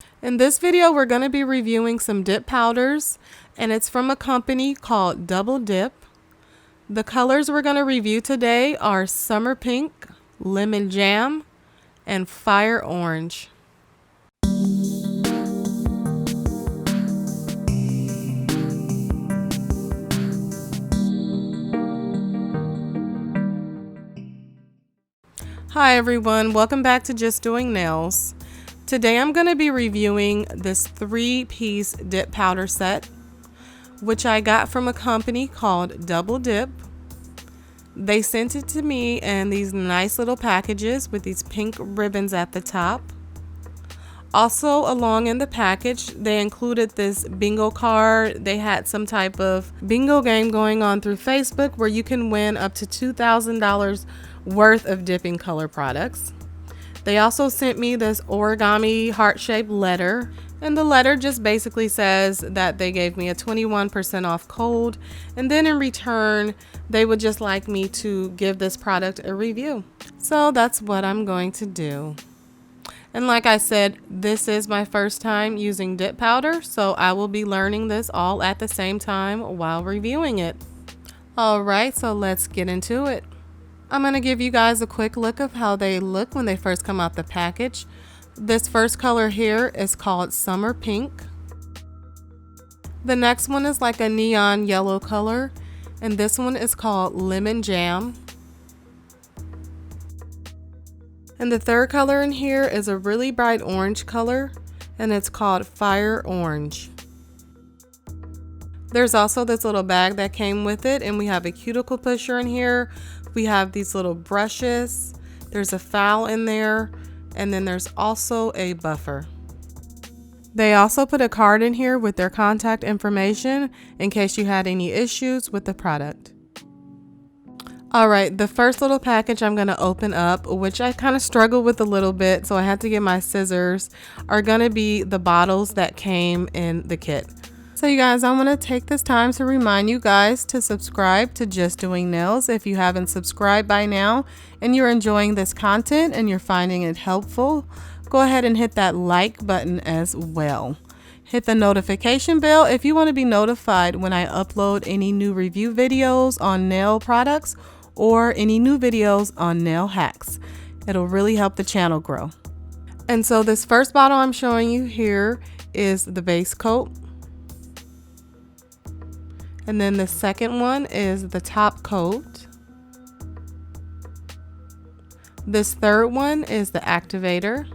In this video, we're going to be reviewing some dip powders, and it's from a company called Double Dip. The colors we're going to review today are Summer Pink, Lemon Jam, and Fire Orange. Hi everyone, welcome back to Just Doing Nails. Today I'm going to be reviewing this 3-piece dip powder set, which I got from a company called Double Dip. They sent it to me in these nice little packages with these pink ribbons at the top. Also, along in the package, they included this bingo card. They had some type of bingo game going on through Facebook where you can win up to $2,000 worth of dipping color products. They also sent me this origami heart-shaped letter, and the letter just basically says that they gave me a 21% off code, and then in return, they would just like me to give this product a review. So that's what I'm going to do. And like I said, this is my first time using dip powder, so I will be learning this all at the same time while reviewing it. Alright, so let's get into it. I'm going to give you guys a quick look of how they look when they first come out the package. This first color here is called Summer Pink. The next one is like a neon yellow color, and this one is called Lemon Jam. And the third color in here is a really bright orange color, and it's called Fire Orange. There's also this little bag that came with it, and we have a cuticle pusher in here. We have these little brushes. There's a file in there, and then there's also a buffer. They also put a card in here with their contact information in case you had any issues with the product. Alright, the first little package I'm going to open up, which I kind of struggled with a little bit, so I had to get my scissors, are going to be the bottles that came in the kit. So you guys, I want to take this time to remind you guys to subscribe to Just Doing Nails if you haven't subscribed by now and you're enjoying this content and you're finding it helpful. Go ahead and hit that like button as well. Hit the notification bell if you want to be notified when I upload any new review videos on nail products or any new videos on nail hacks. It'll really help the channel grow. And so this first bottle I'm showing you here is the base coat. And then the second one is the top coat. This third one is the activator.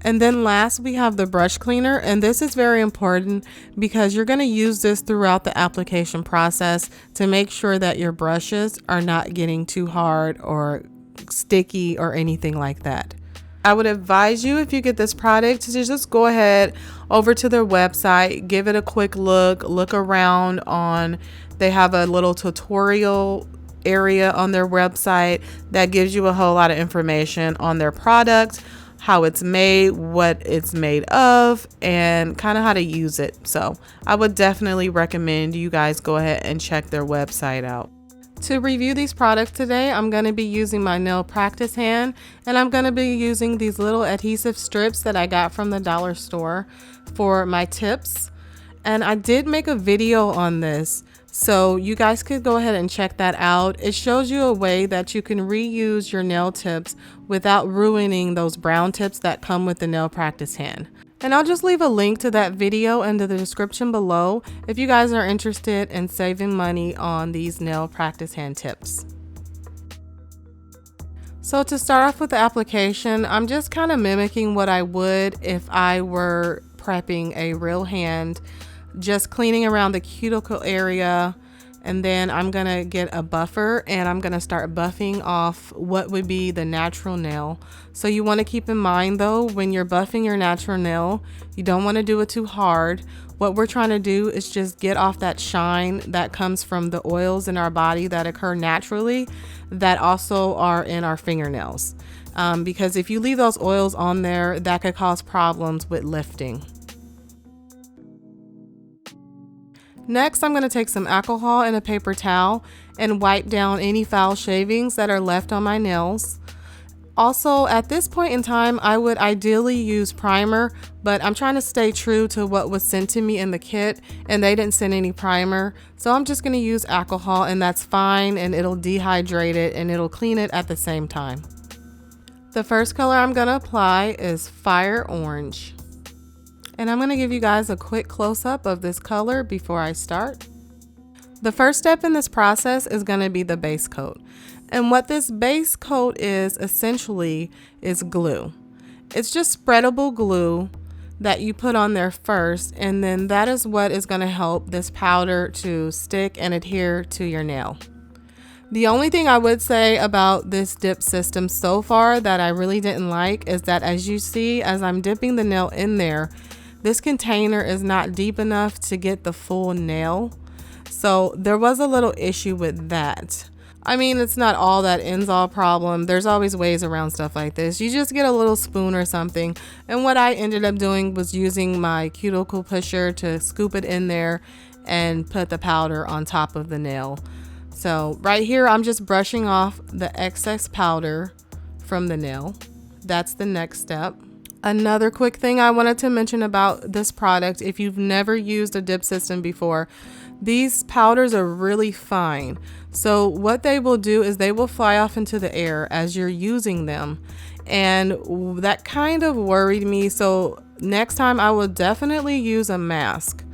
And then last we have the brush cleaner, and this is very important because you're going to use this throughout the application process to make sure that your brushes are not getting too hard or sticky or anything like that. I would advise you, if you get this product, to just go ahead over to their website, give it a quick look around on, they have a little tutorial area on their website that gives you a whole lot of information on their product, how it's made, what it's made of, and kind of how to use it. So I would definitely recommend you guys go ahead and check their website out. To review these products today, I'm going to be using my nail practice hand, and I'm going to be using these little adhesive strips that I got from the dollar store for my tips. And I did make a video on this, so you guys could go ahead and check that out. It shows you a way that you can reuse your nail tips without ruining those brown tips that come with the nail practice hand. And I'll just leave a link to that video in the description below if you guys are interested in saving money on these nail practice hand tips. So to start off with the application, I'm just kind of mimicking what I would if I were prepping a real hand, just cleaning around the cuticle area. And then I'm going to get a buffer and I'm going to start buffing off what would be the natural nail. So you want to keep in mind though, when you're buffing your natural nail, you don't want to do it too hard. What we're trying to do is just get off that shine that comes from the oils in our body that occur naturally that also are in our fingernails. Because if you leave those oils on there, that could cause problems with lifting. Next, I'm going to take some alcohol and a paper towel and wipe down any foul shavings that are left on my nails. Also, at this point in time, I would ideally use primer, but I'm trying to stay true to what was sent to me in the kit, and they didn't send any primer. So I'm just going to use alcohol, and that's fine, and it'll dehydrate it and it'll clean it at the same time. The first color I'm going to apply is Fire Orange. And I'm going to give you guys a quick close-up of this color before I start. The first step in this process is going to be the base coat. And what this base coat is essentially is glue. It's just spreadable glue that you put on there first, and then that is what is going to help this powder to stick and adhere to your nail. The only thing I would say about this dip system so far that I really didn't like is that, as you see, as I'm dipping the nail in there, this container is not deep enough to get the full nail. So there was a little issue with that. I mean, it's not all that ends all problem. There's always ways around stuff like this. You just get a little spoon or something. And what I ended up doing was using my cuticle pusher to scoop it in there and put the powder on top of the nail. So right here, I'm just brushing off the excess powder from the nail. That's the next step. Another quick thing I wanted to mention about this product, if you've never used a dip system before, these powders are really fine. So what they will do is they will fly off into the air as you're using them. And that kind of worried me. So next time I will definitely use a mask.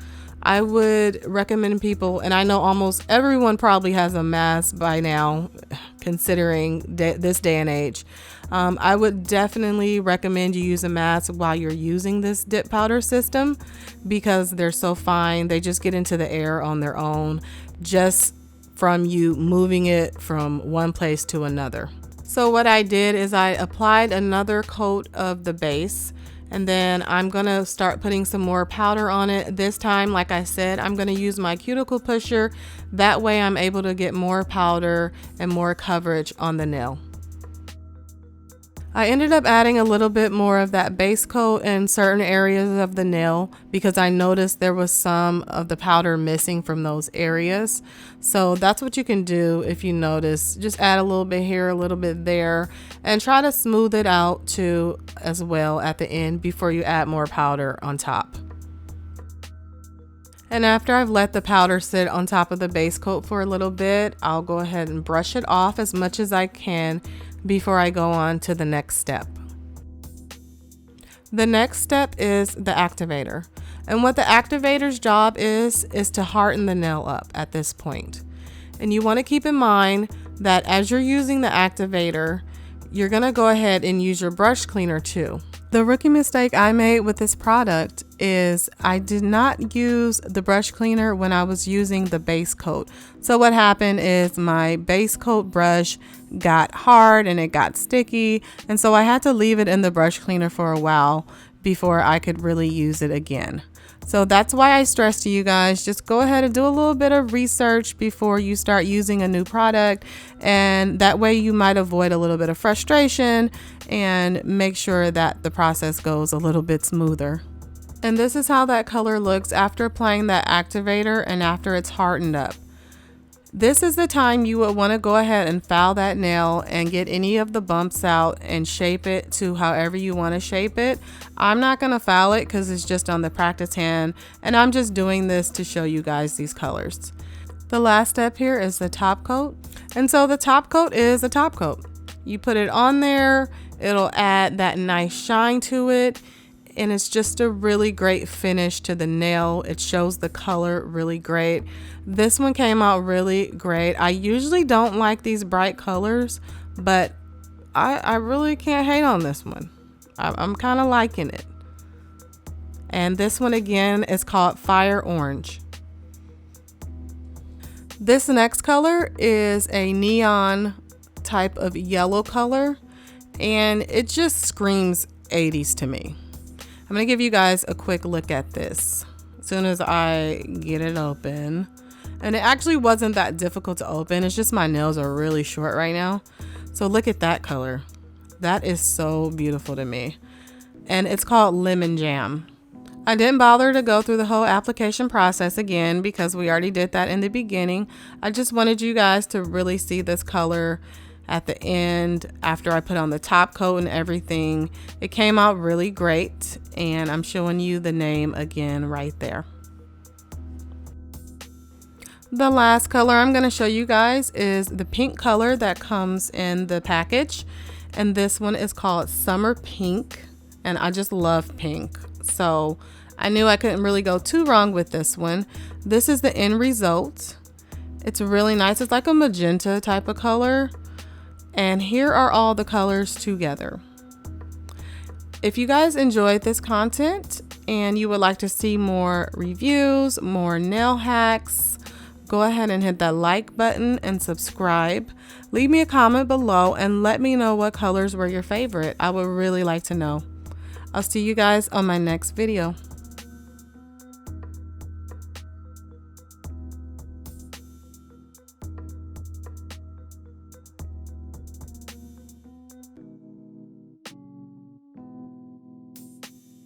I would recommend people, and I know almost everyone probably has a mask by now, considering this day and age. I would definitely recommend you use a mask while you're using this dip powder system because they're so fine. They just get into the air on their own, just from you moving it from one place to another. So what I did is I applied another coat of the base, and then I'm gonna start putting some more powder on it. This time, like I said, I'm gonna use my cuticle pusher. That way I'm able to get more powder and more coverage on the nail. I ended up adding a little bit more of that base coat in certain areas of the nail because I noticed there was some of the powder missing from those areas. So that's what you can do if you notice. Just add a little bit here, a little bit there, and try to smooth it out too as well at the end before you add more powder on top. And after I've let the powder sit on top of the base coat for a little bit, I'll go ahead and brush it off as much as I can before I go on to the next step. The next step is the activator. And what the activator's job is to harden the nail up at this point. And you want to keep in mind that as you're using the activator, you're going to go ahead and use your brush cleaner too. The rookie mistake I made with this product is I did not use the brush cleaner when I was using the base coat. So what happened is my base coat brush got hard and it got sticky, and so I had to leave it in the brush cleaner for a while before I could really use it again. So that's why I stress to you guys, just go ahead and do a little bit of research before you start using a new product, and that way you might avoid a little bit of frustration and make sure that the process goes a little bit smoother. And this is how that color looks after applying that activator and after it's hardened up. This is the time you would want to go ahead and file that nail and get any of the bumps out and shape it to however you want to shape it. I'm not going to file it because it's just on the practice hand, and I'm just doing this to show you guys these colors. The last step here is the top coat. And so the top coat is a top coat. You put it on there, it'll add that nice shine to it, and it's just a really great finish to the nail. It shows the color really great. This one came out really great. I usually don't like these bright colors, but I really can't hate on this one. I'm kind of liking it. And this one again is called Fire Orange. This next color is a neon type of yellow color, and it just screams 80s to me. I'm gonna give you guys a quick look at this as soon as I get it open. And it actually wasn't that difficult to open. It's just my nails are really short right now. So look at that color. That is so beautiful to me. And it's called Lemon Jam. I didn't bother to go through the whole application process again because we already did that in the beginning. I just wanted you guys to really see this color at the end after I put on the top coat and everything. It came out really great, and I'm showing you the name again right there. The last color I'm going to show you guys is the pink color that comes in the package, and this one is called Summer Pink, and I just love pink, so I knew I couldn't really go too wrong with this one. This is the end result. It's really nice. It's like a magenta type of color, and here are all the colors together. If you guys enjoyed this content and you would like to see more reviews, more nail hacks, go ahead and hit that like button and subscribe. Leave me a comment below and let me know what colors were your favorite. I would really like to know. I'll see you guys on my next video.